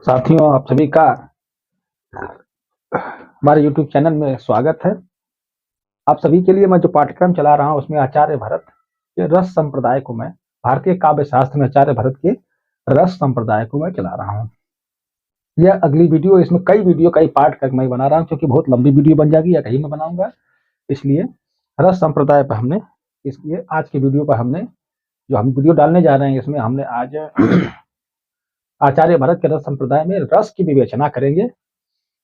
साथियों, आप सभी का हमारे YouTube चैनल में स्वागत है। आप सभी के लिए मैं जो पाठ्यक्रम चला रहा हूँ उसमें आचार्य भरत के रस संप्रदाय को मैं भारतीय काव्य शास्त्र में आचार्य भरत के रस संप्रदाय को मैं चला रहा हूँ। यह अगली वीडियो, इसमें कई पार्ट कर मैं बना रहा हूँ क्योंकि बहुत लंबी वीडियो बन जाएगी या कहीं मैं बनाऊंगा, इसलिए रस संप्रदाय पर हमने इसलिए आज की वीडियो पर हमने जो हम वीडियो डालने जा रहे हैं इसमें हमने आज आचार्य भरत के रस संप्रदाय में रस की विवेचना करेंगे।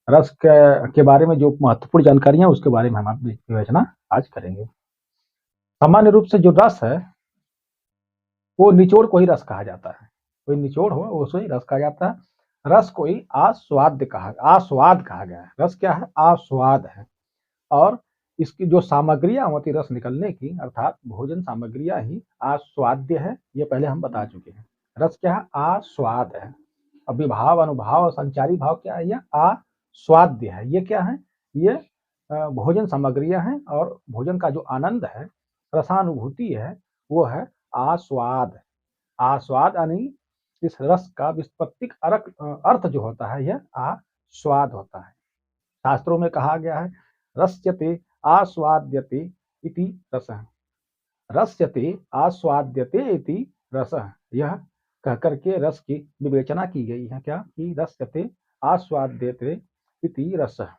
रस के बारे में जो महत्वपूर्ण जानकारियां उसके बारे में हम विवेचना आज करेंगे। सामान्य रूप से जो रस है वो निचोड़ को ही रस कहा जाता है। कोई निचोड़ हो उसे ही रस कहा जाता है। रस को ही आस्वाद कहा गया है। रस क्या है? आस्वाद है। और इसकी जो सामग्रियां होती रस निकलने की, अर्थात भोजन सामग्रियां ही आस्वाद्य है। ये पहले हम बता चुके हैं। रस क्या है? आस्वाद है। विभाव, अनुभाव और संचारी भाव क्या है? यह आस्वाद्य है। ये क्या है? ये भोजन सामग्रियां हैं और भोजन का जो आनंद है, रसानुभूति है, वो है आस्वाद। आस्वाद यानी इस रस का व्युत्पत्तिक अर्थ जो होता है यह आस्वाद होता है। शास्त्रों में कहा गया है रस्यते आस्वाद्यते इति रसः। रस्यते आस्वाद्यते इति रसः। यह कहकर के रस की विवेचना की गई है। क्या? कि रस्यते आस्वाद्यते इति रसः।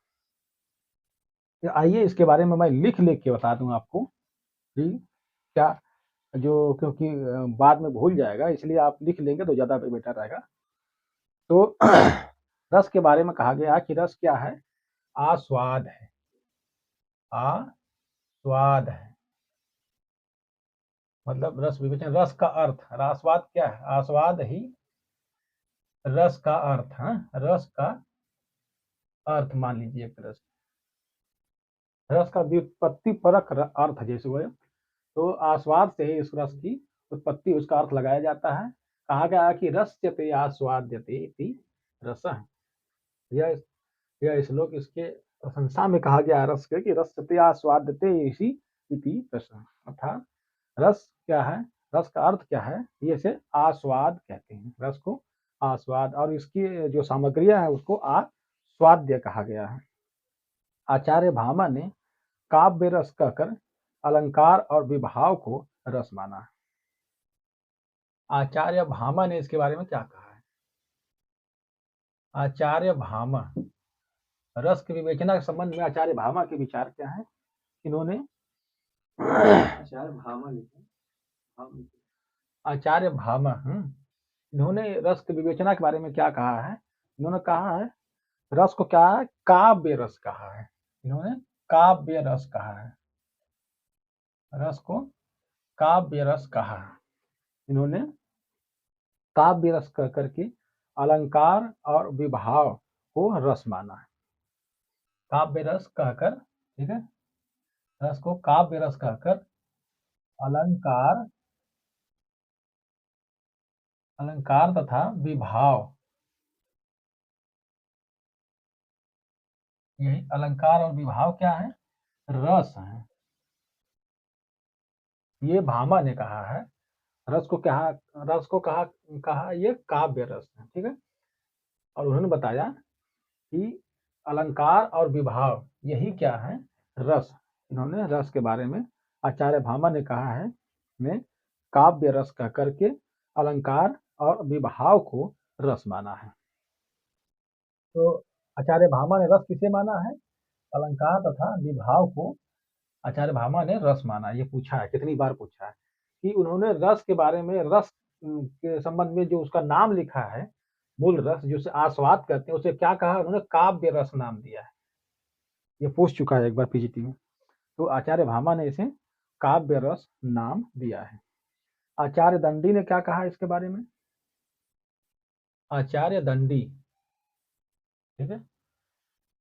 आइए इसके बारे में मैं लिख के बता दूं आपको कि क्या, जो क्योंकि बाद में भूल जाएगा, इसलिए आप लिख लेंगे तो ज्यादा बेटर रहेगा। तो रस के बारे में कहा गया कि रस क्या है? आस्वाद है। आस्वाद है मतलब रस विवेचन। रस का अर्थ, आस्वाद क्या है? आस्वाद ही रस का अर्थ है। रस का अर्थ मान लीजिए, रस रस का व्युत्पत्ति परक अर्थ जैसे हुए, तो आस्वाद से ही इस रस की उत्पत्ति, उसका अर्थ लगाया जाता है। कहा गया कि रस्यते आस्वाद्यते इति रसः। यह श्लोक इसके प्रशंसा में कहा गया रस के कि रस्यते आस्वाद्यते इति रसः। अर्थात रस क्या है? रस का अर्थ क्या है? ये से आस्वाद कहते हैं। रस को आस्वाद, और इसकी जो सामग्रियां है उसको आस्वाद्य कहा गया है। आचार्य भामा ने काव्य रस कहकर अलंकार और विभाव को रस माना है। आचार्य भामा ने इसके बारे में क्या कहा है? आचार्य भामा, रस की विवेचना के संबंध में आचार्य भामा के विचार क्या है? इन्होंने आचार्य भामा इन्होंने रस की विवेचना के बारे में क्या कहा है? इन्होंने कहा है रस को क्या है? काव्य रस कहा है। इन्होंने काव्य रस कहा है। रस को काव्य रस कहा है। इन्होंने काव्य रस कह करके अलंकार और विभाव को रस माना है। काव्य रस कहकर, ठीक है, रस को काव्य रस कहकर अलंकार तथा विभाव, यही अलंकार और विभाव क्या है? रस है। ये भामा ने कहा है। रस को कहा ये काव्य रस है। ठीक है, और उन्होंने बताया कि अलंकार और विभाव यही क्या है? रस। इन्होंने रस के बारे में आचार्य भामा ने कहा है ने काव्य रस कह करके अलंकार और विभाव को रस माना है। तो आचार्य भामा ने रस किसे माना है? अलंकार तथा विभाव को आचार्य भामा ने रस माना। ये पूछा है, कितनी बार पूछा है कि उन्होंने रस के बारे में, रस के संबंध में जो उसका नाम लिखा है, मूल रस जिसे आस्वाद कहते हैं, उसे क्या कहा? उन्होंने काव्य रस नाम दिया है। ये पूछ चुका है एक बार पीजीटी में। तो आचार्य भामा ने इसे काव्य रस नाम दिया है। आचार्य दंडी ने क्या कहा इसके बारे में? आचार्य दंडी, ठीक है,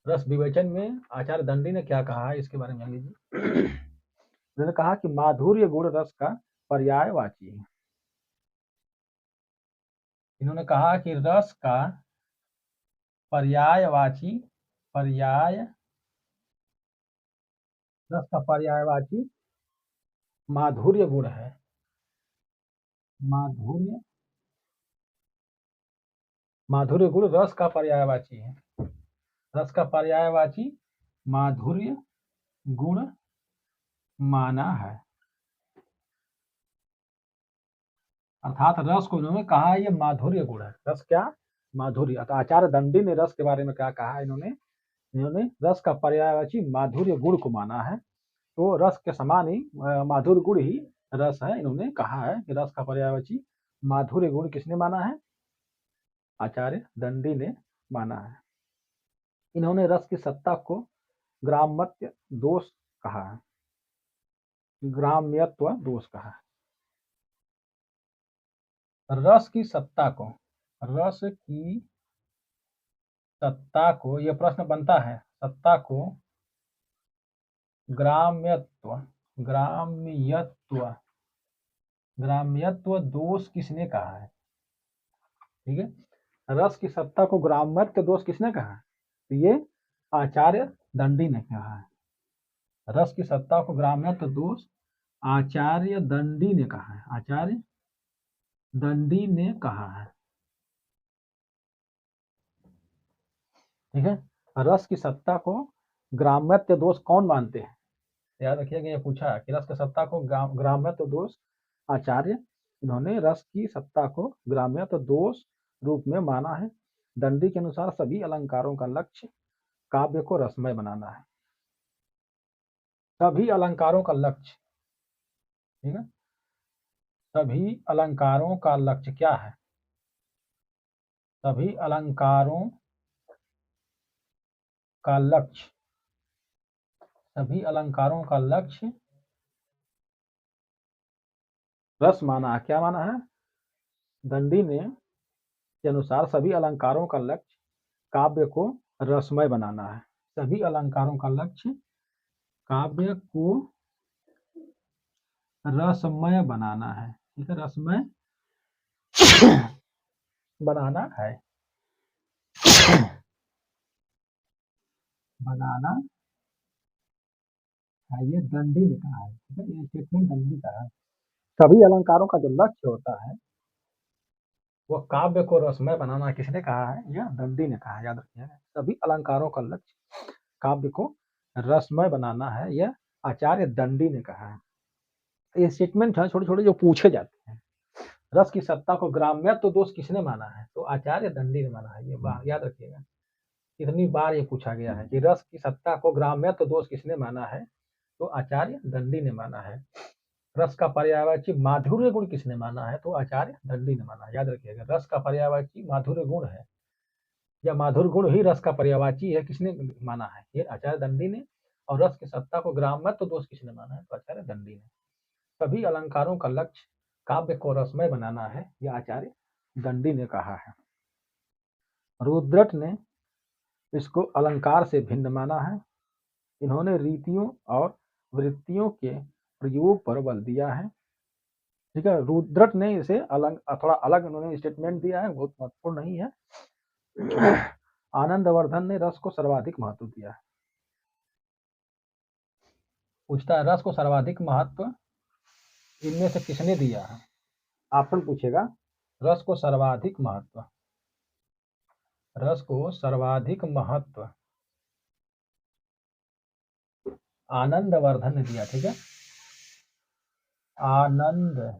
रस विवेचन में आचार्य दंडी ने क्या कहा है इसके बारे में जान लीजिए। उन्होंने कहा कि माधुर्य गुण रस का पर्यायवाची है। इन्होंने कहा कि रस का पर्यायवाची, रस का पर्यायवाची माधुर्य गुण है। माधुर्य माधुर्य गुण रस का पर्यायवाची है। रस का पर्यायवाची माधुर्य गुण माना है। अर्थात रस को इन्होंने कहा है ये माधुर्य गुण है। रस क्या? माधुर्य। अतः आचार्य दंडी ने रस के बारे में क्या कहा है? इन्होंने रस का पर्यायवाची माधुर्य गुण को माना है। तो रस के समान ही माधुर्य गुण ही रस है। इन्होंने कहा है कि रस का पर्यायवाची माधुर्य गुण किसने माना है? आचार्य दंडी ने माना है। इन्होंने रस की सत्ता को ग्राम्यत्व दोष कहा है। ग्राम्यत्व दोष कहा है। रस की सत्ता को, रस की सत्ता को, यह प्रश्न बनता है, सत्ता को ग्राम्यत्व ग्राम्यत्व ग्राम्यत्व दोष किसने कहा है? ठीक है, रस की सत्ता को ग्राम्यत्व दोष किसने कहा है? तो ये आचार्य दंडी ने कहा है। रस की सत्ता को ग्राम्यत्व दोष आचार्य दंडी ने कहा है। आचार्य दंडी ने कहा है। ठीक है, रस की सत्ता को ग्राम्यत्व दोष कौन मानते हैं? याद रखिएगा, ये पूछा कि रस की सत्ता को ग्राम्यत्व दोष आचार्य, इन्होंने रस की सत्ता को ग्राम्यत्व दोष रूप में माना है। दंडी के अनुसार सभी अलंकारों का लक्ष्य काव्य को रसमय बनाना है। सभी अलंकारों का लक्ष्य, ठीक है, सभी अलंकारों का लक्ष्य क्या है? सभी अलंकारों का लक्ष्य, सभी अलंकारों का लक्ष्य रस माना है। क्या माना है? दंडी ने के अनुसार सभी अलंकारों का लक्ष्य काव्य को रसमय बनाना है। सभी अलंकारों का लक्ष्य काव्य को रसमय बनाना है। ठीक है, रसमय बनाना है, बनाना है, ये दंडी ने कहा है। ठीक है, ये स्टेटमेंट दंडी का है। सभी अलंकारों का जो लक्ष्य होता है वो काव्य को रसमय बनाना किसने कहा है? यह दंडी ने कहा है। याद रखिएगा, सभी अलंकारों का लक्ष्य काव्य को रसमय बनाना है, यह आचार्य दंडी ने कहा है। ये स्टेटमेंट है छोटे छोटे जो पूछे जाते हैं। रस की सत्ता को ग्राम्यत्व दोष किसने माना है? तो आचार्य दंडी ने माना है। ये याद रखिएगा, कितनी बार ये पूछा गया है कि रस की सत्ता को ग्राम्यत्व दोष किसने माना है? तो आचार्य दंडी ने माना है। रस का पर्यायवाची माधुर्य गुण किसने माना है? तो आचार्य दंडी ने माना है। याद रखिएगा, रस का पर्यायवाची माधुर्य गुण है, या माधुर्य गुण ही रस का पर्यायवाची है, किसने माना है? ये आचार्य दंडी ने। और रस की सत्ता को ग्राम्यत्व दोष किसने माना है? तो आचार्य दंडी ने। सभी अलंकारों का लक्ष्य काव्य को रसमय बनाना है, यह आचार्य दंडी ने कहा है। रुद्रट ने इसको अलंकार से भिन्न माना है। इन्होंने रीतियों और वृत्तियों के प्रयोग पर बल दिया है। ठीक है, रुद्रट ने इसे थोड़ा अलग इन्होंने स्टेटमेंट दिया है, बहुत महत्वपूर्ण नहीं है। आनंदवर्धन ने रस को सर्वाधिक महत्व दिया है। पूछता है रस को सर्वाधिक महत्व इनमें से किसने दिया है? ऑप्शन पूछेगा, रस को सर्वाधिक महत्व, रस को सर्वाधिक महत्व आनंदवर्धन ने दिया। ठीक है, आनंदवर्धन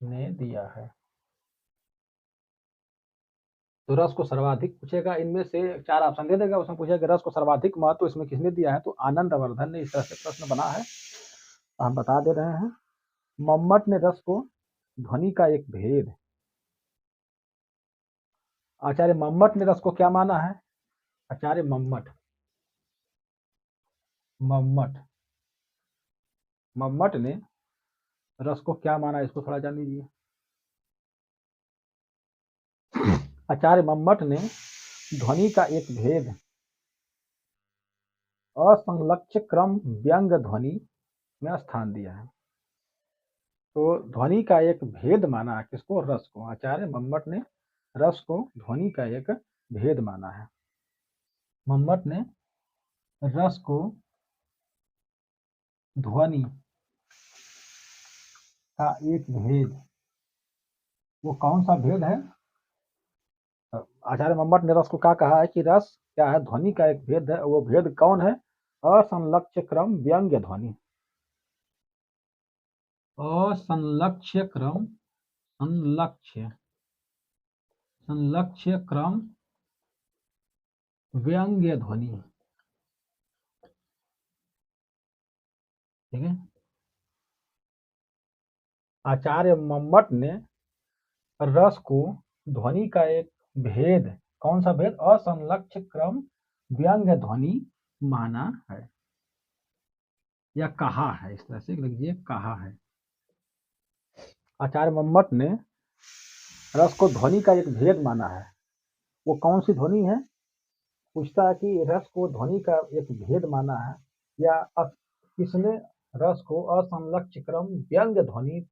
ने दिया है। तो रस को सर्वाधिक पूछेगा, इनमें से 4 ऑप्शन दे देगा, उसमें पूछेगा रस को सर्वाधिक महत्व इसमें किसने दिया है? तो आनंदवर्धन ने। इस तरह से प्रश्न बना है, हम बता दे रहे हैं। मम्मट ने रस को ध्वनि का एक भेद, आचार्य मम्मट ने रस को क्या माना है? आचार्य मम्मट मम्मट ने रस को क्या माना, इसको थोड़ा जान लीजिए। आचार्य मम्मट ने ध्वनि का एक भेद असंलक्ष्य क्रम व्यंग ध्वनि में स्थान दिया है। तो ध्वनि का एक भेद माना किसको? रस को। आचार्य मम्मट ने रस को ध्वनि का एक भेद माना है। मम्मट ने रस को ध्वनि का एक भेद वो कौन सा भेद है? आचार्य मम्मट ने रस को क्या कहा है कि रस क्या है? ध्वनि का एक भेद है। वो भेद कौन है? असंलक्ष्य क्रम व्यंग्य ध्वनि। असंलक्ष्य क्रम, संलक्ष्य, संलक्ष्य क्रम व्यंग्य ध्वनि। ठीक है। आचार्य मम्मट ने रस को ध्वनि का एक भेद, कौन सा भेद? असंलक्ष्य क्रम व्यंग्य ध्वनि माना है या कहा है। इस तरह से लिखिए, कहा है। आचार्य मम्मट ने रस को ध्वनि का एक भेद माना है। वो कौन सी ध्वनि है? पूछता है कि रस को ध्वनि का एक भेद माना है या किसने रस को असंलक्ष्य क्रम व्यंग्य ध्वनि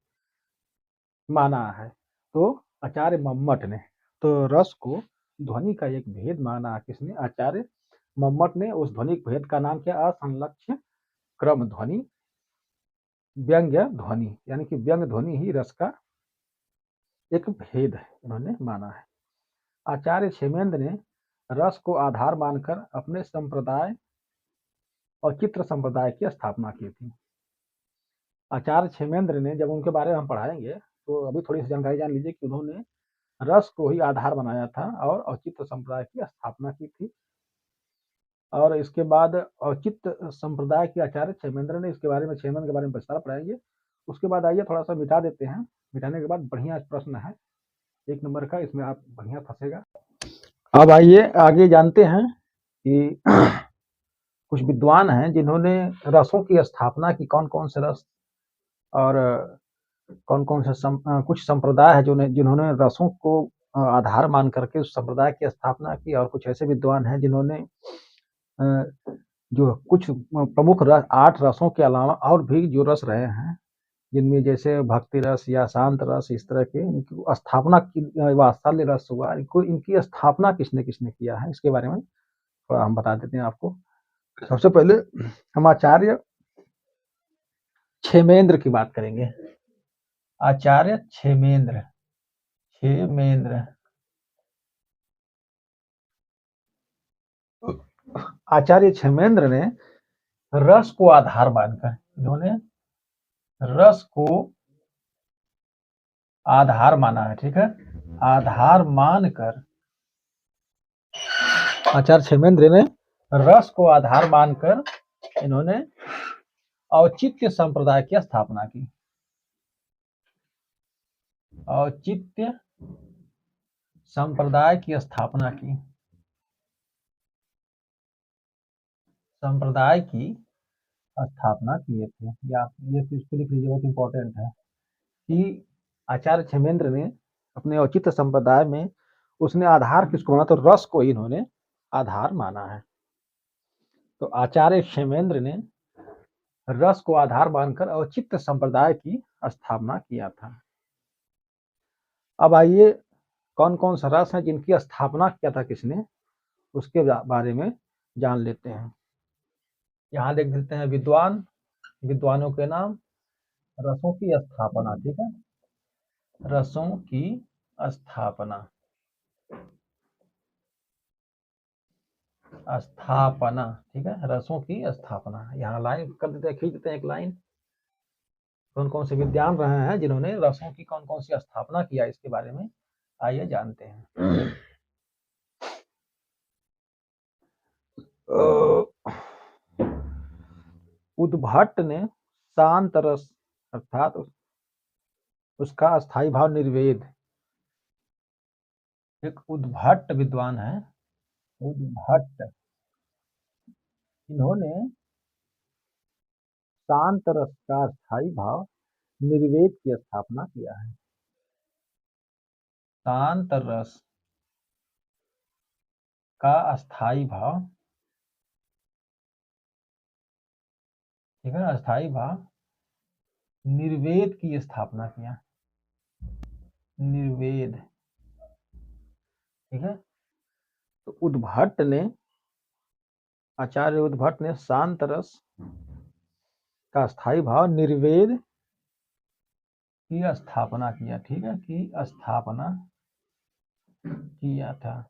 माना है? तो आचार्य मम्मट ने। तो रस को ध्वनि का एक भेद माना है किसने? आचार्य मम्मट ने। उस ध्वनि भेद का नाम क्या? असंलक्ष्य क्रम ध्वनि व्यंग्य ध्वनि, यानी कि व्यंग्य ध्वनि ही रस का एक भेद है, उन्होंने माना है। आचार्य क्षेमेंद्र ने रस को आधार मानकर अपने संप्रदाय और चित्र संप्रदाय की स्थापना की थी। आचार्य क्षेमेंद्र ने, जब उनके बारे में हम पढ़ाएंगे तो अभी थोड़ी सी जानकारी जान लीजिए कि उन्होंने रस को ही आधार बनाया था और औचित्य संप्रदाय की स्थापना की थी। और इसके बाद औचित्य संप्रदाय के आचार्य क्षेमेंद्र ने, इसके बारे में क्षेमेंद्र के बारे में विस्तार पढ़ाएंगे। उसके बाद आइए थोड़ा सा मिटा देते हैं। मिटाने के बाद बढ़िया प्रश्न है 1 नंबर का, इसमें आप बढ़िया फंसेगा। अब आइए आगे जानते हैं कि कुछ विद्वान हैं जिन्होंने रसों की स्थापना की। कौन कौन से रस और कौन कौन से कुछ संप्रदाय है जिन्होंने रसों को आधार मान करके उस संप्रदाय की स्थापना की। और कुछ ऐसे विद्वान हैं जिन्होंने जो कुछ प्रमुख रस, 8 रसों के अलावा और भी जो रस रहे हैं, जिनमें जैसे भक्ति रस या शांत रस, इस तरह के इनकी स्थापना की। वात्सल्य रस हुआ, इनकी स्थापना किसने किसने किया है, इसके बारे में थोड़ा हम बता देते हैं आपको। सबसे पहले हम आचार्य क्षेमेंद्र की बात करेंगे। आचार्य क्षेमेंद्र, क्षेमेंद्र आचार्य क्षेमेंद्र ने रस को आधार मानकर, इन्होंने रस को आधार माना है। ठीक है, आधार मानकर आचार्य क्षेमेंद्र ने रस को आधार मानकर इन्होंने औचित्य संप्रदाय की स्थापना की। औचित्य संप्रदाय की स्थापना की। संप्रदाय की स्थापना किए थे। या ये इसको लिख लीजिए, बहुत इंपॉर्टेंट है कि आचार्य क्षेमेंद्र ने अपने औचित्य संप्रदाय में उसने आधार किसको माना? तो रस को इन्होंने आधार माना है। तो आचार्य क्षेमेंद्र ने रस को आधार मानकर औचित्य संप्रदाय की स्थापना किया था। अब आइए कौन कौन सा रस है जिनकी स्थापना किया था किसने, उसके बारे में जान लेते हैं। यहाँ लिख देते हैं विद्वान, विद्वानों के नाम, रसों की स्थापना। ठीक है, रसों की स्थापना, स्थापना। ठीक है, रसों की स्थापना। यहाँ लाइन कर देते हैं, खींच देते हैं एक लाइन। कौन कौन से विद्वान रहे हैं जिन्होंने रसों की कौन कौन सी स्थापना किया, इसके बारे में आइए जानते हैं। उद्भट ने शांत रस अर्थात उसका स्थायी भाव निर्वेद। एक उद्भट विद्वान है, उद्भट, इन्होंने शांत रस का स्थायी भाव निर्वेद की स्थापना किया है। शांत रस का अस्थाई भाव, ठीक है, अस्थाई भाव निर्वेद की स्थापना किया। निर्वेद, ठीक है। तो उद्भट ने, आचार्य उद्भट ने शांत रस का स्थायी भाव निर्वेद की स्थापना किया, ठीक है, की स्थापना किया था।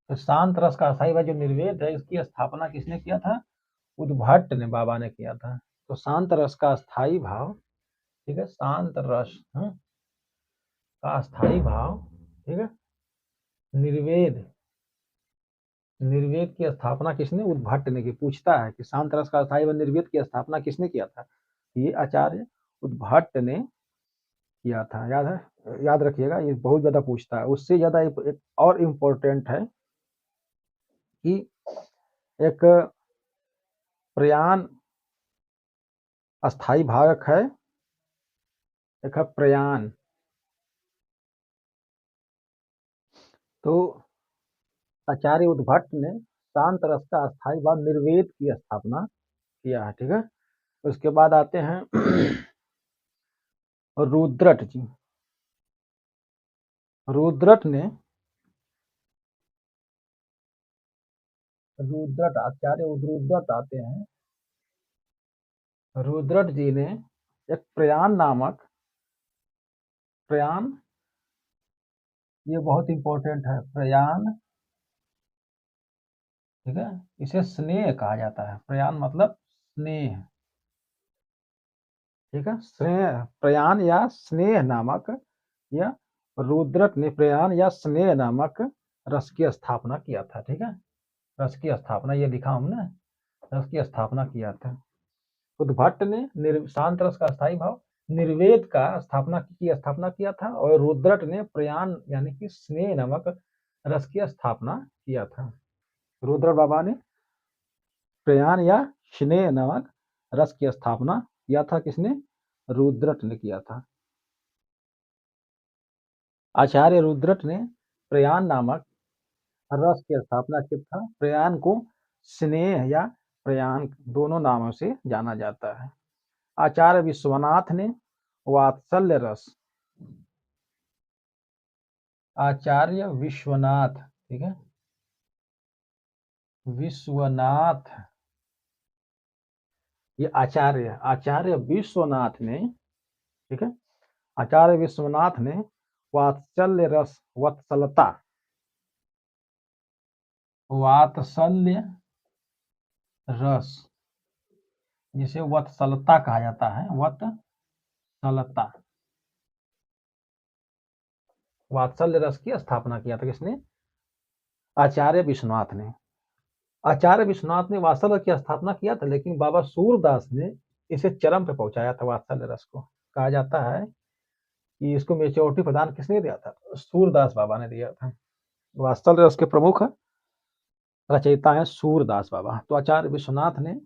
तो शांत रस का अस्थाई भाव जो निर्वेद है, इसकी स्थापना किसने किया था? उद्भट ने, बाबा ने किया था। तो शांत रस का स्थाई भाव, ठीक है, शांत रस का स्थाई भाव, ठीक है, निर्वेद, निर्वेद की स्थापना किसने? उद्भट ने की। पूछता है कि शांत रस का स्थाई व निर्वेद की स्थापना किसने किया था? ये आचार्य उद्भट ने किया था। याद है, याद रखिएगा, ये बहुत ज्यादा पूछता है। उससे ज्यादा एक और इम्पोर्टेंट है कि एक प्रयाण अस्थाई भावक है, एक है प्रयाण। तो आचार्य उद्भट ने शांत रस का अस्थाई भाव निर्वेद की स्थापना किया है, ठीक है। उसके बाद आते हैं रुद्रट जी। रुद्रट ने, रुद्रट आचार्य रुद्रट आते हैं, रुद्रट जी ने एक प्रयाण नामक, प्रयाण, ये बहुत इंपॉर्टेंट है, प्रयाण, ठीक है, इसे स्नेह कहा जाता है। प्रयाण मतलब स्नेह, ठीक है, स्नेह, प्रयाण या स्नेह नामक, या रुद्रट ने प्रयाण या स्नेह नामक रस की स्थापना किया था, ठीक है। रस की स्थापना, ये लिखा हमने, रस की स्थापना किया था। उद्भट ने शांत रस का स्थायी भाव निर्वेद का स्थापना किया था, और रुद्रट ने प्रयाण यानी कि स्नेह नामक रस की स्थापना किया था। रुद्र बाबा ने प्रयाण या स्नेह नामक रस की स्थापना किया था। किसने? रुद्रट ने किया था। आचार्य रुद्रट ने प्रयाण नामक रस की स्थापना की था। प्रयाण को स्नेह या प्रयाण दोनों नामों से जाना जाता है। आचार्य विश्वनाथ ने वात्सल्य रस, आचार्य विश्वनाथ, ठीक है, विश्वनाथ, ये आचार्य, आचार्य विश्वनाथ ने, ठीक है, आचार्य विश्वनाथ ने वात्सल्य रस, वत्सलता, वात्सल्य रस, जिसे वत्सलता कहा जाता है, वत्सलता, वात्सल्य रस की स्थापना किया था। किसने? आचार्य विश्वनाथ ने। आचार्य विश्वनाथ ने वात्सल्य की स्थापना किया था, लेकिन बाबा सूरदास ने इसे चरम पे पहुंचाया था। वात्सल्य रस को कहा जाता है कि इसको मेच्योरिटी प्रदान किसने दिया था? सूरदास बाबा ने दिया था। वात्सल्य रस के प्रमुख रचयिता है सूरदास बाबा। तो आचार्य विश्वनाथ ने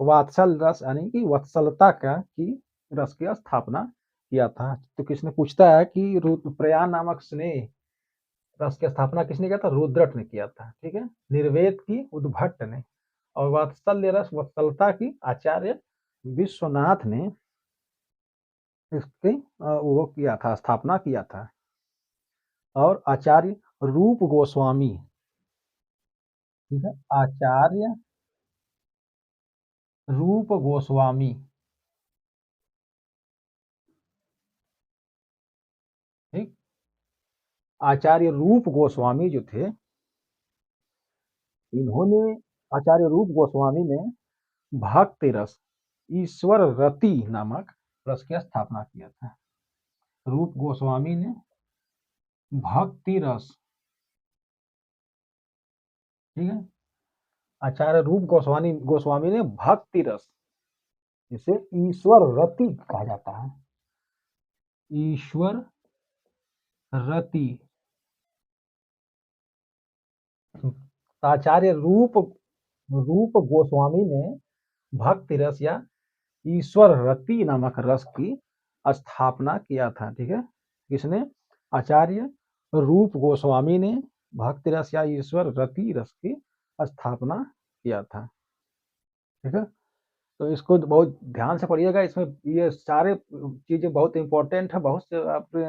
वात्सल रस यानी कि वत्सलता का की रस की स्थापना किया था। तो किसने? पूछता है कि प्रयाण नामक स्नेह रस की स्थापना किसने किया था? रुद्रट ने किया था, ठीक है। निर्वेद की उद्भट ने, और वात्सल्य रस, वत्सलता की आचार्य विश्वनाथ ने इसकी वो किया था, स्थापना किया था। और आचार्य रूप गोस्वामी, ठीक है, आचार्य रूप गोस्वामी, ठीक, आचार्य रूप गोस्वामी जो थे, इन्होंने, आचार्य रूप गोस्वामी ने भक्ति रस, ईश्वर रति नामक रस की स्थापना किया था। रूप गोस्वामी ने भक्ति रस, ठीक है, आचार्य रूप गोस्वामी ने भक्ति रस, जिसे ईश्वर रति कहा जाता है, ईश्वर रति, आचार्य रूप रूप गोस्वामी ने भक्ति रस या ईश्वर रति नामक रस की स्थापना किया था, ठीक है। किसने? आचार्य रूप गोस्वामी ने भक्ति रस या ईश्वर रति रस की स्थापना किया था, ठीक है। तो इसको बहुत ध्यान से पढ़िएगा, इसमें ये सारे चीजें बहुत इंपॉर्टेंट है। बहुत से आपने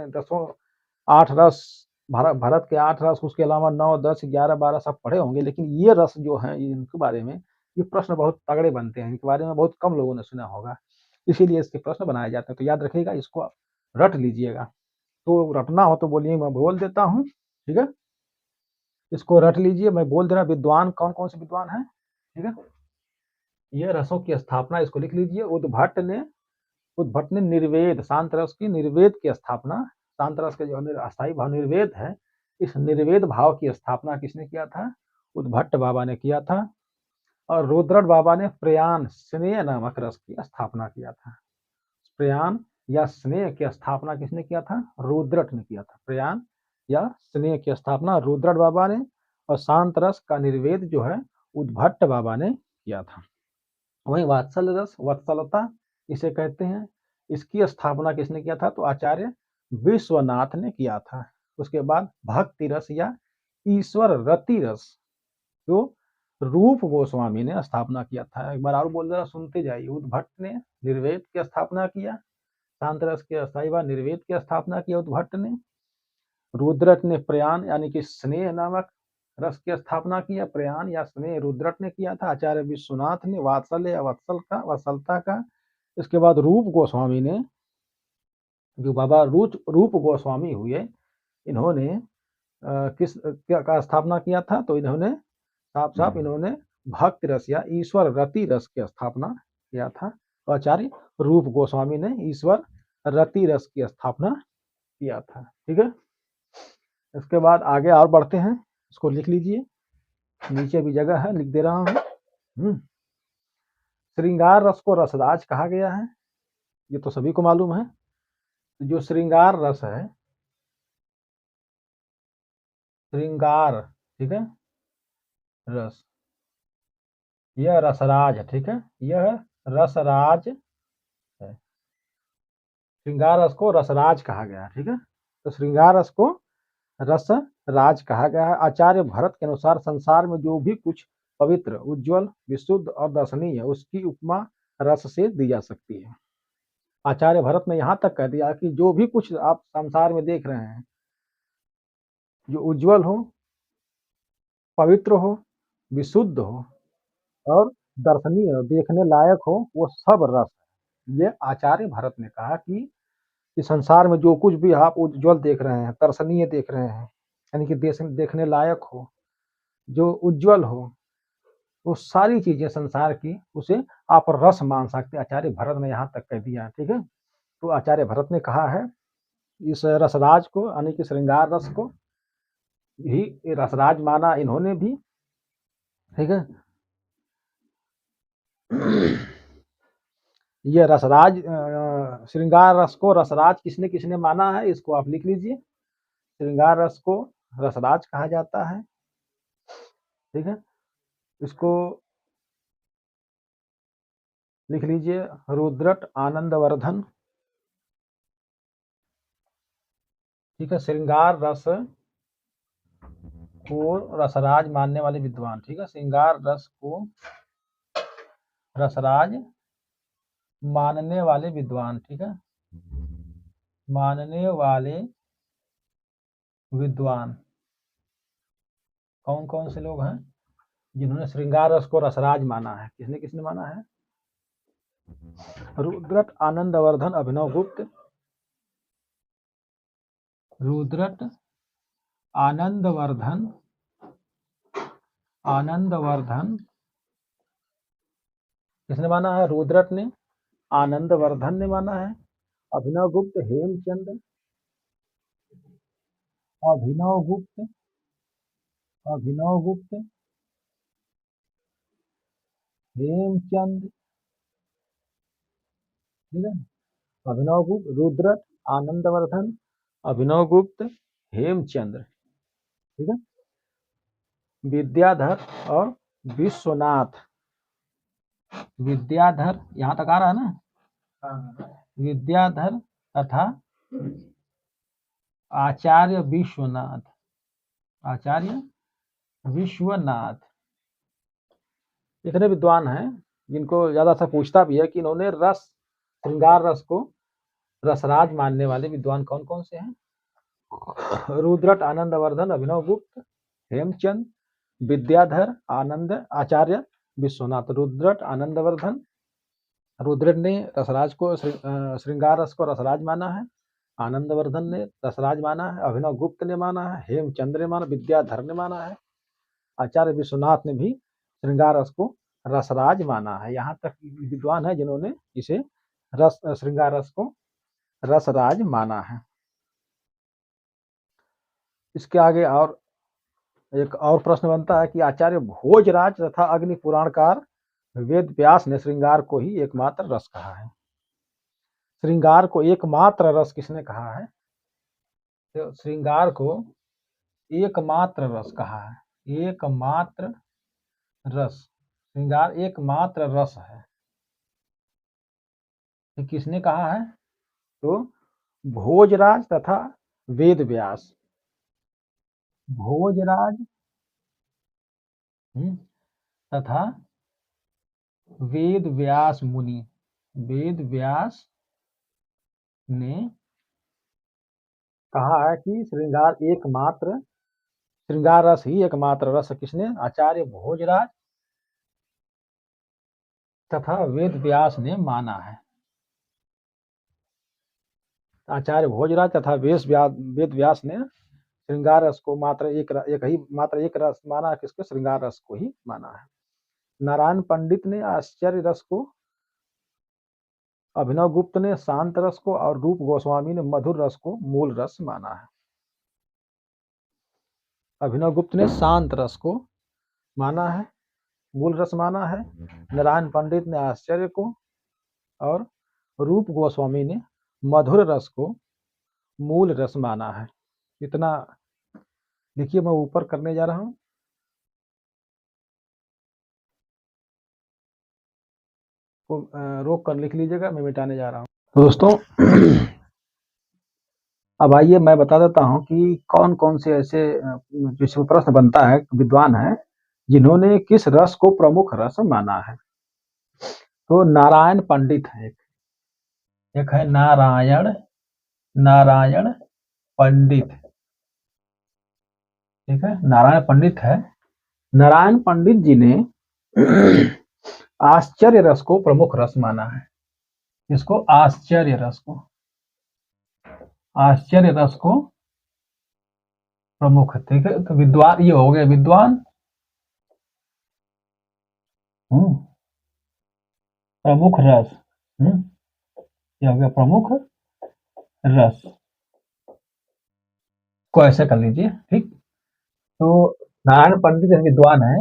8 रस, भारत के 8 रस, उसके अलावा 9, 10, 11, 12 सब पढ़े होंगे, लेकिन ये रस जो है, इनके बारे में ये प्रश्न बहुत तगड़े बनते हैं, इनके बारे में बहुत कम लोगों ने सुना होगा। इसीलिए इसके प्रश्न बनाए जाते हैं। तो याद रखिएगा, इसको आप रट लीजिएगा। तो रटना हो तो बोलिए, मैं बोल देता हूँ, ठीक है। इसको रट लीजिए, मैं बोल दे रहा। विद्वान कौन कौन से विद्वान हैं, ठीक है। ये रसों की स्थापना, इसको लिख लीजिए। उद्भट ने निर्वेद, शांत रस की निर्वेद की स्थापना, शांत रस का जो अस्थायी भाव निर्वेद है, इस निर्वेद भाव की स्थापना किसने किया था? उद्भट बाबा ने किया था। और रुद्रट बाबा ने प्रयाण स्नेह नामक रस की स्थापना किया था। प्रयाण या स्नेह की स्थापना किसने किया था? रुद्रट ने किया था। प्रयाण या स्नेह की स्थापना रुद्रट बाबा ने, और शांत रस का निर्वेद जो है उद्भट बाबा ने किया था। वही वात्सल रस, वत्सलता इसे कहते हैं, इसकी स्थापना किसने किया था? तो आचार्य विश्वनाथ ने किया था। उसके बाद भक्ति रस या ईश्वर रति रस, जो रूप गोस्वामी ने स्थापना किया था। एक बार और बोल रहा, सुनते जाइए। उद्भट ने निर्वेद की स्थापना किया, शांत रस के अस्थायी व निर्वेद की स्थापना किया उद्भट ने। रुद्रट ने प्रयाण यानी कि स्नेह नामक रस की स्थापना किया। प्रयाण या स्नेह रुद्रट ने किया था। आचार्य विश्वनाथ ने वात्सल्य या वत्सलता का। इसके बाद रूप गोस्वामी ने, जो बाबा रूप गोस्वामी हुए, इन्होंने किस का स्थापना किया था? तो इन्होंने साफ इन्होंने भक्ति रस या ईश्वर रति रस की स्थापना किया था। तो आचार्य रूप गोस्वामी ने ईश्वर रति रस की स्थापना किया था, ठीक है। इसके बाद आगे और बढ़ते हैं, इसको लिख लीजिए, नीचे भी जगह है, लिख दे रहा हूँ। श्रृंगार रस को रसराज कहा गया है, ये तो सभी को मालूम है। जो श्रृंगार रस है, श्रृंगार, ठीक है, रस, यह रसराज है, ठीक है, यह रसराज है। श्रृंगार रस को रसराज कहा गया है, ठीक है। तो श्रृंगार रस को रस राज कहा गया है। आचार्य भरत के अनुसार संसार में जो भी कुछ पवित्र, उज्जवल, विशुद्ध और दर्शनीय है, उसकी उपमा रस से दी जा सकती है। आचार्य भरत ने यहाँ तक कह दिया कि जो भी कुछ आप संसार में देख रहे हैं, जो उज्जवल हो, पवित्र हो, विशुद्ध हो और दर्शनीय हो, देखने लायक हो, वो सब रस है। ये आचार्य भरत ने कहा कि संसार में जो कुछ भी आप उज्जवल देख रहे हैं, दर्शनीय देख रहे हैं, यानी कि देखने लायक हो, जो उज्जवल हो, वो सारी चीजें संसार की, उसे आप रस मान सकते हैं। आचार्य भरत ने यहाँ तक कह दिया है, ठीक है। तो आचार्य भरत ने कहा है इस रसराज को, यानी कि श्रृंगार रस को ही रसराज माना इन्होंने भी, ठीक है। ये रसराज, श्रृंगार रस को रसराज किसने किसने माना है, इसको आप लिख लीजिए। श्रृंगार रस को रसराज कहा जाता है, ठीक है। इसको लिख लीजिए, रुद्रट आनंदवर्धन, ठीक है। श्रृंगार रस को रसराज मानने वाले विद्वान, ठीक है। श्रृंगार रस को रसराज मानने वाले विद्वान, ठीक है, मानने वाले विद्वान कौन कौन से लोग हैं जिन्होंने श्रृंगार रस को रसराज माना है? किसने किसने माना है? रुद्रट आनंदवर्धन, अभिनव गुप्त, रुद्रट आनंदवर्धन, किसने माना है? रुद्रट ने, आनंदवर्धन ने माना है। अभिनव गुप्त, हेमचंद, अभिनव गुप्त, हेमचंद, ठीक है। अभिनव गुप्त, रुद्रट, आनंदवर्धन, अभिनव गुप्त, हेमचंद्र, ठीक है। विद्याधर और विश्वनाथ, विद्याधर यहां तक आ रहा है ना? विद्याधर तथा आचार्य विश्वनाथ, आचार्य विश्वनाथ, इतने विद्वान हैं जिनको ज्यादा सा पूछता भी है कि इन्होंने रस, श्रृंगार रस को रसराज मानने वाले विद्वान कौन कौन से हैं? रुद्रट आनंदवर्धन, अभिनव गुप्त, हेमचंद, विद्याधर, आनंद, आचार्य विश्वनाथ। रुद्रट आनंदवर्धन, रुद्रन ने रसराज को श्रृंगार रस को रसराज माना है। आनंदवर्धन ने रसराज माना है। अभिनव गुप्त ने माना है। हेमचंद्र ने माना, विद्याधर ने माना है। आचार्य विश्वनाथ ने भी श्रृंगार रस को रसराज माना है। यहाँ तक विद्वान है जिन्होंने इसे श्रृंगार रस को रसराज माना है। इसके आगे और एक और प्रश्न बनता है कि आचार्य भोजराज तथा अग्नि पुराणकार वेद व्यास ने श्रृंगार को ही एकमात्र रस कहा है। श्रृंगार को एकमात्र रस किसने कहा है? तो श्रृंगार को एकमात्र रस कहा है। एकमात्र रस, श्रृंगार एकमात्र रस है। तो किसने कहा है? तो भोजराज तथा वेद व्यास। भोजराज तथा वेद व्यास मुनि। वेद व्यास ने कहा है कि श्रृंगार रस ही एकमात्र रस। किसने? आचार्य भोजराज तथा वेद व्यास ने माना है। आचार्य भोजराज तथा वेद व्यास ने श्रृंगार रस को मात्र एक रस माना। किसको? श्रृंगार रस को ही माना है। नारायण पंडित ने आश्चर्य रस को, अभिनव गुप्त ने शांत रस को और रूप गोस्वामी ने मधुर रस को मूल रस माना है। अभिनव गुप्त ने शांत रस को माना है, मूल रस माना है। नारायण पंडित ने आश्चर्य को और रूप गोस्वामी ने मधुर रस को मूल रस माना है। इतना देखिए, मैं ऊपर करने जा रहा हूं। रोक कर लिख लीजिएगा, मैं मिटाने जा रहा हूं। तो दोस्तों अब आइए मैं बता देता हूं कि कौन कौन से ऐसे जिसमें प्रश्न बनता है, विद्वान है जिन्होंने किस रस को प्रमुख रस माना है। तो नारायण पंडित है, एक है नारायण पंडित। ठीक है, नारायण पंडित है। नारायण पंडित जी ने आश्चर्य रस को प्रमुख रस माना है। इसको आश्चर्य रस को प्रमुख। ठीक है, तो विद्वान ये हो गए विद्वान। प्रमुख रस, ये हो गया प्रमुख रस को ऐसे कर लीजिए। ठीक, तो नारायण पंडित विद्वान है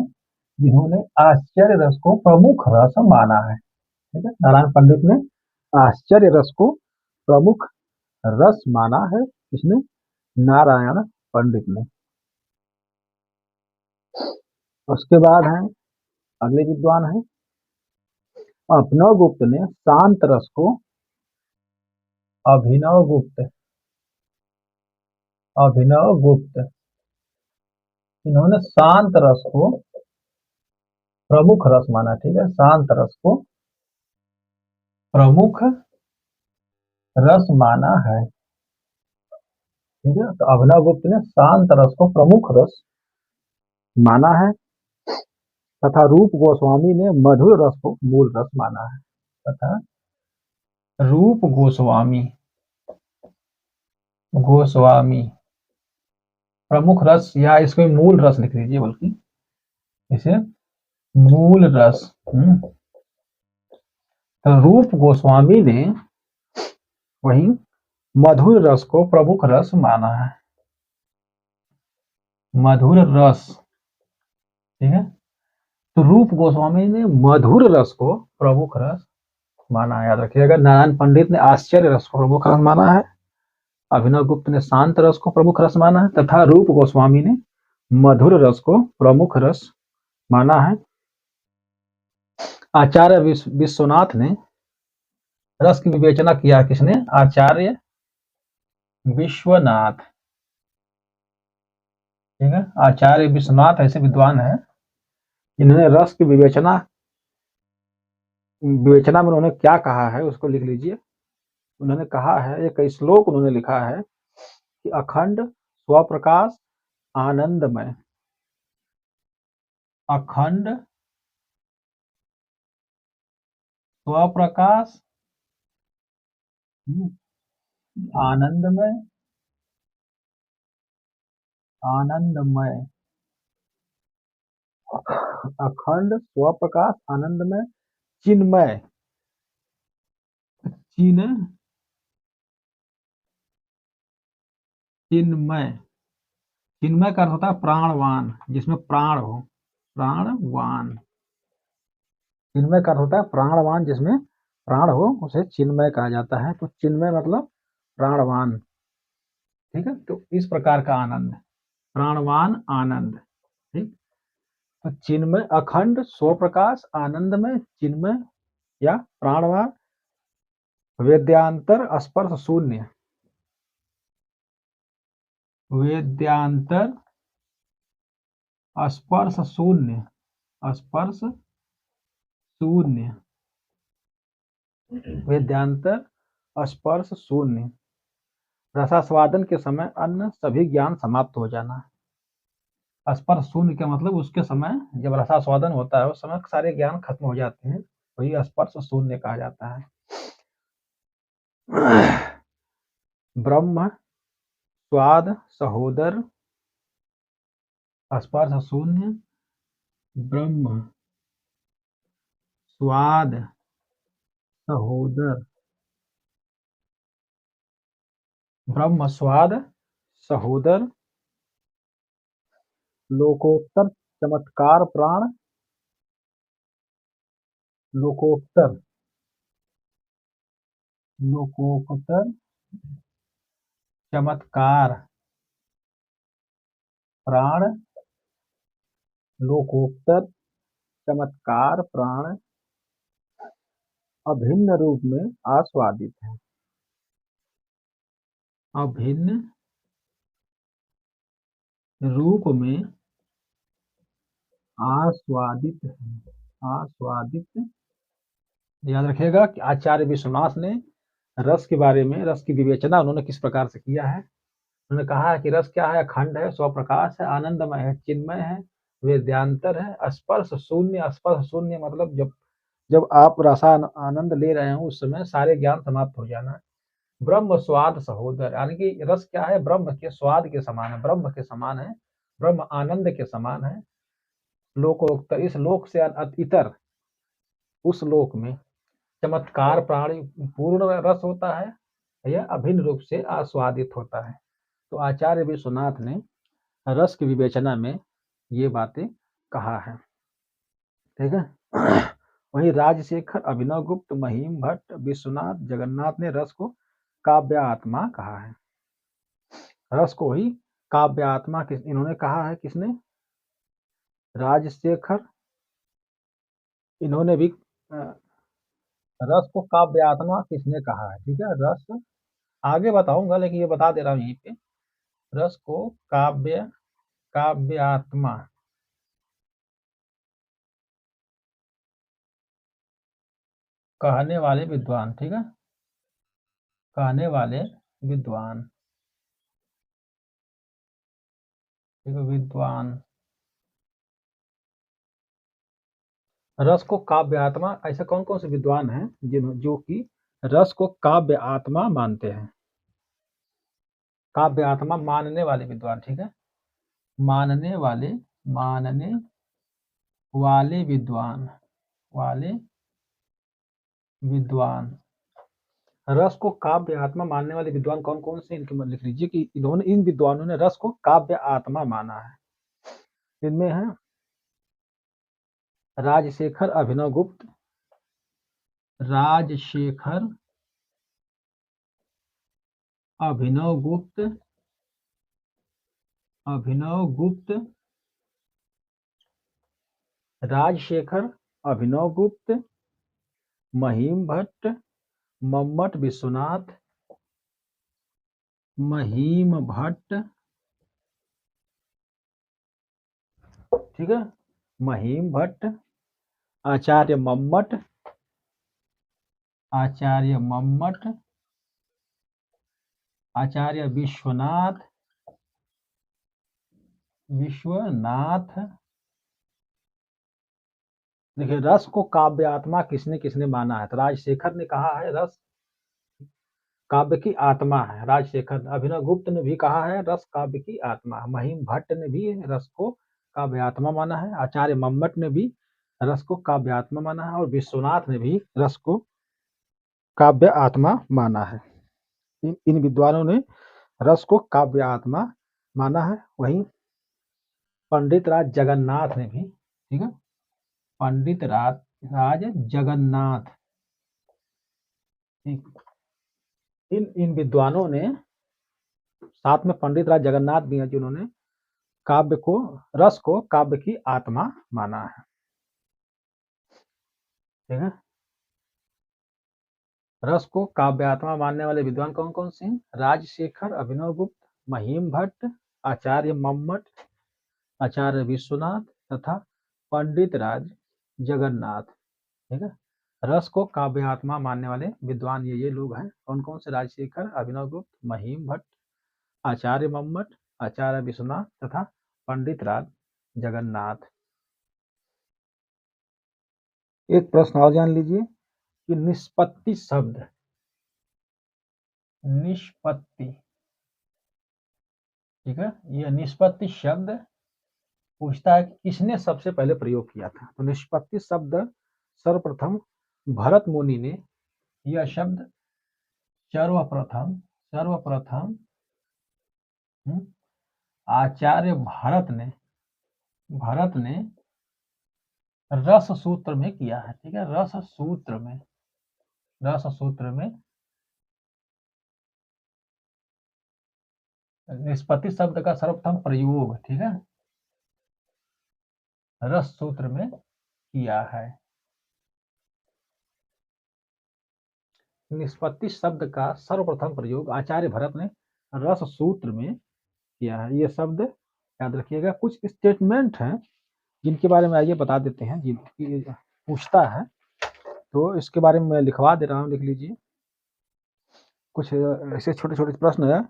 जिन्होंने आश्चर्य रस को प्रमुख रस माना है। ठीक है, नारायण पंडित ने आश्चर्य रस को प्रमुख रस माना है। किसने? नारायण पंडित ने। उसके बाद है अगले विद्वान है अभिनव गुप्त ने शांत रस को, अभिनव गुप्त इन्होंने शांत रस को प्रमुख रस माना। ठीक है, शांत रस को प्रमुख रस माना है। ठीक है, तो अभिनव गुप्त ने शांत रस को प्रमुख रस माना है तथा रूप गोस्वामी ने मधुर रस को मूल रस माना है। तथा रूप गोस्वामी प्रमुख रस, या इसको मूल रस लिख लीजिए, बल्कि इसे मूल रस। तो रूप गोस्वामी ने वही मधुर रस को प्रमुख रस माना है। मधुर रस, ठीक है, तो रूप गोस्वामी ने मधुर रस को प्रमुख रस माना है। याद रखिएगा, नारायण पंडित ने आश्चर्य रस को प्रमुख रस माना है, अभिनव गुप्त ने शांत रस को प्रमुख रस माना है तथा रूप गोस्वामी ने मधुर रस को प्रमुख रस माना है। आचार्य विश्वनाथ ने रस की विवेचना किया। किसने? आचार्य विश्वनाथ। ठीक है, आचार्य विश्वनाथ ऐसे विद्वान है इन्होंने रस की विवेचना में उन्होंने क्या कहा है उसको लिख लीजिए। उन्होंने कहा है, एक श्लोक उन्होंने लिखा है कि अखंड स्वप्रकाश आनंदमय, अखंड स्वप्रकाश, आनंदमय, आनंदमय, अखंड, स्वप्रकाश, आनंदमय, चिन्मय, चिन्ह, चिन्मय, चिन्मय का अर्थ होता है प्राणवान, जिसमें प्राण हो, प्राणवान। चिन्मय का अर्थ होता है प्राणवान, जिसमें प्राण हो उसे चिन्मय कहा जाता है। तो चिन्मय मतलब प्राणवान, ठीक है। तो इस प्रकार का आनंद, प्राणवान आनंद, ठीक। तो चिन्मय, अखंड, स्वप्रकाश, आनंदमय, चिन्मय या प्राणवान, वेद्यांतर स्पर्श शून्य, वेद्यांतर स्पर्श शून्य, स्पर्श शून्य, वेद्यांतर स्पर्श शून्य। रसास्वादन के समय अन्य सभी ज्ञान समाप्त हो जाना। स्पर्श शून्य का मतलब उसके समय जब रसास्वादन होता है उस समय सारे ज्ञान खत्म हो जाते हैं, वही स्पर्श शून्य कहा जाता है। ब्रह्म स्वाद सहोदर, स्पर्श शून्य, ब्रह्म स्वाद सहोदर, ब्रह्म स्वाद सहोदर, लोकोत्तर चमत्कार प्राण, लोकोत्तर, लोकोत्तर चमत्कार प्राण, लोकोत्तर चमत्कार प्राण अभिन्न रूप में आस्वादित है, अभिन्न रूप में आस्वादित है, आस्वादित। याद रखिएगा कि आचार्य विश्वनाथ ने रस के बारे में, रस की विवेचना उन्होंने किस प्रकार से किया है। उन्होंने कहा है कि रस क्या है, अखंड है, स्वप्रकाश है, आनंदमय है, चिन्मय है, वेद्यांतर है, स्पर्श शून्य। स्पर्श शून्य मतलब जब जब आप रसा आनंद ले रहे हो उस समय सारे ज्ञान समाप्त हो जाना है। ब्रह्म स्वाद सहोदर, यानी कि रस क्या है, ब्रह्म के स्वाद के समान है, ब्रह्म के समान है, ब्रह्म आनंद के समान है। लोकोक्त, इस लोक से इतर उस लोक में चमत्कार प्राणी पूर्ण रस होता है, यह अभिन्न रूप से आस्वादित होता है। तो आचार्य विश्वनाथ ने रस की विवेचना में ये बातें कहा है, ठीक है। वही राजशेखर, अभिनव गुप्त, महिम भट्ट, विश्वनाथ, जगन्नाथ ने रस को काव्य आत्मा कहा है। रस को ही काव्य आत्मा इन्होंने कहा है, किसने, राजशेखर, इन्होंने भी रस को काव्य आत्मा किसने कहा है, ठीक है। रस आगे बताऊंगा लेकिन ये बता दे रहा हूं यहीं पे, रस को काव्य, काव्य आत्मा कहने वाले विद्वान, ठीक है, कहने वाले विद्वान, ठीक है, विद्वान। रस को काव्य आत्मा, ऐसे कौन कौन से विद्वान हैं जो कि रस को काव्य आत्मा मानते हैं, काव्य आत्मा मानने वाले विद्वान, ठीक है, मानने वाले, मानने वाले विद्वान, वाले विद्वान। रस को काव्य आत्मा मानने वाले विद्वान कौन कौन से, इनके लिख लीजिए कि इन्होंने, इन विद्वानों ने रस को काव्य आत्मा माना है। इनमें है राजशेखर, अभिनव गुप्त, राजशेखर, अभिनव गुप्त, अभिनव गुप्त, राजशेखर, अभिनव गुप्त, महिम भट्ट, मम्मट विश्वनाथ, महिम भट्ट, ठीक है, महिम भट्ट, आचार्य मम्मट, आचार्य मम्मट, आचार्य विश्वनाथ, विश्वनाथ, देखिए, रस को काव्यात्मा किसने किसने माना है? तो राजशेखर ने कहा है रस काव्य की आत्मा है। राजशेखर, अभिनव गुप्त ने भी कहा है रस काव्य की आत्मा। महिम भट्ट ने भी रस को काव्य आत्मा माना है। आचार्य मम्मट ने भी रस को काव्य आत्मा माना है, और विश्वनाथ ने भी रस को काव्य आत्मा माना है। इन विद्वानों ने रस को काव्य आत्मा माना है। वहीं पंडित राज जगन्नाथ ने भी, ठीक है, पंडित राज जगन्नाथ, इन विद्वानों ने, साथ में पंडित राज जगन्नाथ भी हैं जिन्होंने काव्य को, रस को काव्य की आत्मा माना है। ठीक है, रस को काव्य आत्मा मानने वाले विद्वान कौन कौन से हैं? राजशेखर, अभिनव गुप्त, महिम भट्ट, आचार्य मम्मट, आचार्य विश्वनाथ तथा पंडित राज जगन्नाथ। ठीक है, रस को काव्य आत्मा मानने वाले विद्वान ये लोग हैं। कौन कौन से? राजशेखर, अभिनव गुप्त, महिम भट्ट, आचार्य मम्मट, आचार्य विश्वनाथ तथा पंडित राज जगन्नाथ। एक प्रश्न और जान लीजिए कि निष्पत्ति शब्द, निष्पत्ति, ठीक है, यह निष्पत्ति शब्द पूछता है कि किसने सबसे पहले प्रयोग किया था। तो निष्पत्ति शब्द सर्वप्रथम भरत मुनि ने, यह शब्द सर्वप्रथम आचार्य भरत ने रस सूत्र में किया है। ठीक है, रस सूत्र में निष्पत्ति शब्द का सर्वप्रथम प्रयोग, ठीक है, रस सूत्र में किया है। निष्पत्ति शब्द का सर्वप्रथम प्रयोग आचार्य भरत ने रस सूत्र में किया है। ये शब्द याद रखिएगा। कुछ स्टेटमेंट हैं जिनके बारे में आइए बता देते हैं, जिनकी पूछता है तो इसके बारे में मैं लिखवा दे रहा हूँ, लिख लीजिए। कुछ ऐसे छोटे छोटे प्रश्न है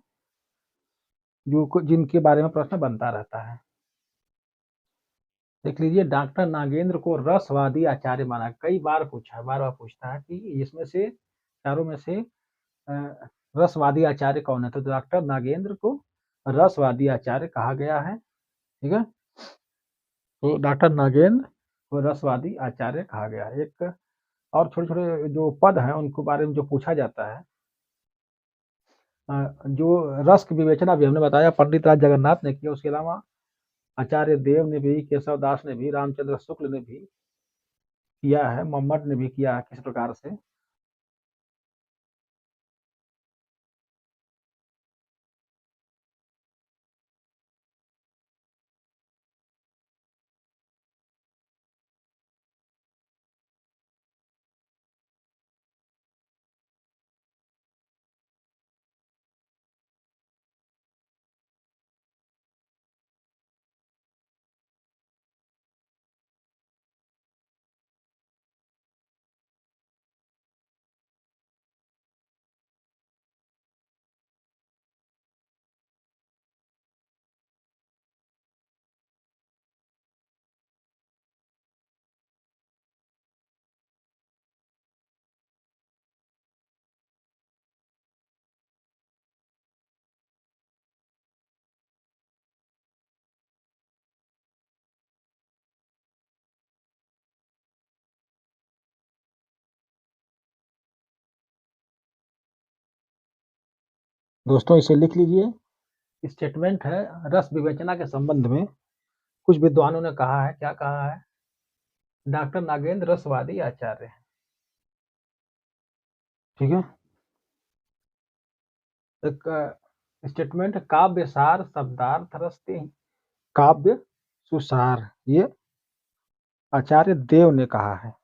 जो जिनके बारे में प्रश्न बनता रहता है। देख लीजिए, डॉक्टर नागेंद्र को रसवादी आचार्य माना। कई बार पूछा है, बार बार पूछता है कि इसमें से, चारों में से रसवादी आचार्य कौन है? तो डॉक्टर नागेंद्र को रसवादी आचार्य कहा गया है। ठीक है, तो डॉक्टर नागेंद्र को रसवादी आचार्य कहा गया है। एक और छोटे छोटे जो पद हैं उनके बारे में जो पूछा जाता है, जो रस की विवेचना भी हमने बताया पंडित राज जगन्नाथ ने किया। उसके अलावा आचार्य देव ने भी, केशव दास ने भी, रामचंद्र शुक्ल ने भी किया है, मम्मट ने भी किया है। किस प्रकार से? दोस्तों इसे लिख लीजिए। स्टेटमेंट है रस विवेचना के संबंध में कुछ विद्वानों ने कहा है। क्या कहा है? डॉक्टर नागेंद्र रसवादी आचार्य है। ठीक है, एक स्टेटमेंट, काव्य सार शब्दार्थ रसते काव्य सुसार, ये आचार्य देव ने कहा है।